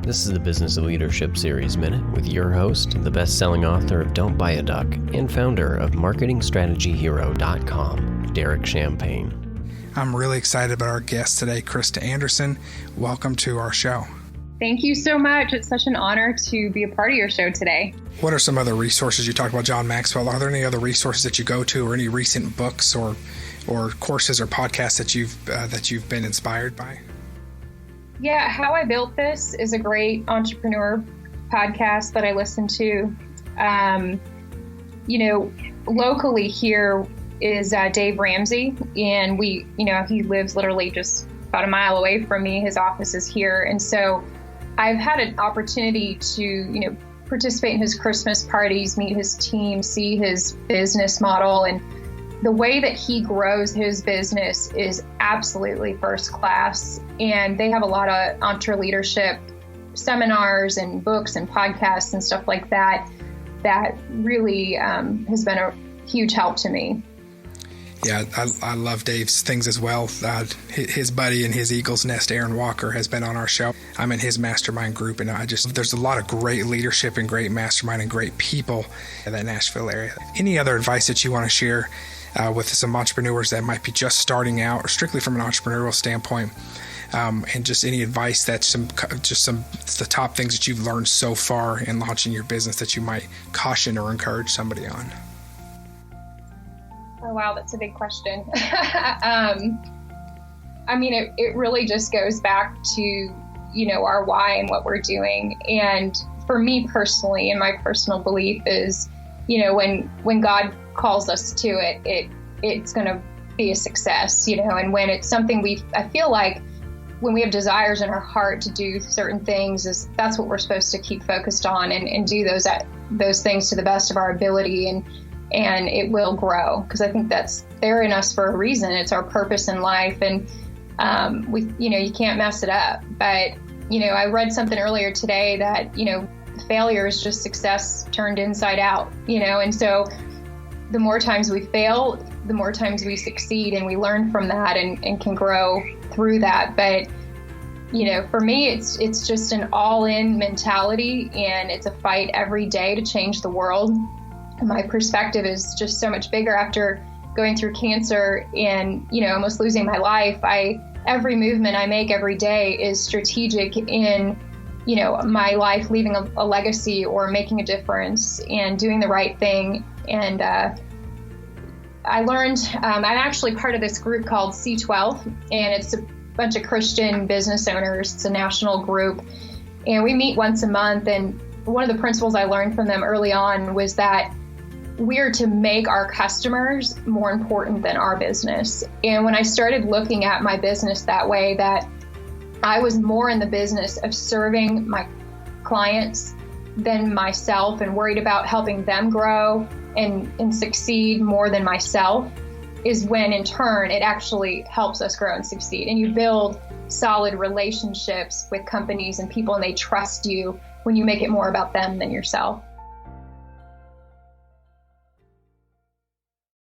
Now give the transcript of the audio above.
This is the Business of Leadership Series Minute with your host, the best-selling author of Don't Buy a Duck and founder of MarketingStrategyHero.com, Derek Champagne. I'm really excited about our guest today, Krista Anderson. Welcome to our show. Thank you so much. It's such an honor to be a part of your show today. What are some other resources? You talked about John Maxwell. Are there any other resources that you go to, or any recent books or courses or podcasts that you've been inspired by? Yeah, How I Built This is a great entrepreneur podcast that I listen to. Locally here is Dave Ramsey, and he lives literally just about a mile away from me. His office is here. And so I've had an opportunity to, participate in his Christmas parties, meet his team, see his business model. And the way that he grows his business is absolutely first class. And they have a lot of EntreLeadership seminars and books and podcasts and stuff like that really has been a huge help to me. Yeah, I love Dave's things as well. His buddy in his Eagles Nest, Aaron Walker, has been on our show. I'm in his mastermind group, and there's a lot of great leadership and great mastermind and great people in that Nashville area. Any other advice that you want to share with some entrepreneurs that might be just starting out, or strictly from an entrepreneurial standpoint, and just any advice that's the top things that you've learned so far in launching your business that you might caution or encourage somebody on? Oh, wow, that's a big question. It really just goes back to, our why and what we're doing. And for me personally, and my personal belief is, when God calls us to it, it's going to be a success, and when it's something I feel like when we have desires in our heart to do certain things, that's what we're supposed to keep focused on and do those things to the best of our ability. And it will grow, because I think that's there in us for a reason. It's our purpose in life, and you can't mess it up. But I read something earlier today that failure is just success turned inside out. And so the more times we fail, the more times we succeed, and we learn from that and can grow through that. But for me, it's just an all-in mentality, and it's a fight every day to change the world. My perspective is just so much bigger after going through cancer and, almost losing my life. Every movement I make every day is strategic in, my life, leaving a legacy or making a difference and doing the right thing. And I learned, I'm actually part of this group called C12, and it's a bunch of Christian business owners. It's a national group, and we meet once a month. And one of the principles I learned from them early on was that we're to make our customers more important than our business. And when I started looking at my business that way, that I was more in the business of serving my clients than myself, and worried about helping them grow and succeed more than myself, is when in turn it actually helps us grow and succeed. And you build solid relationships with companies and people, and they trust you when you make it more about them than yourself.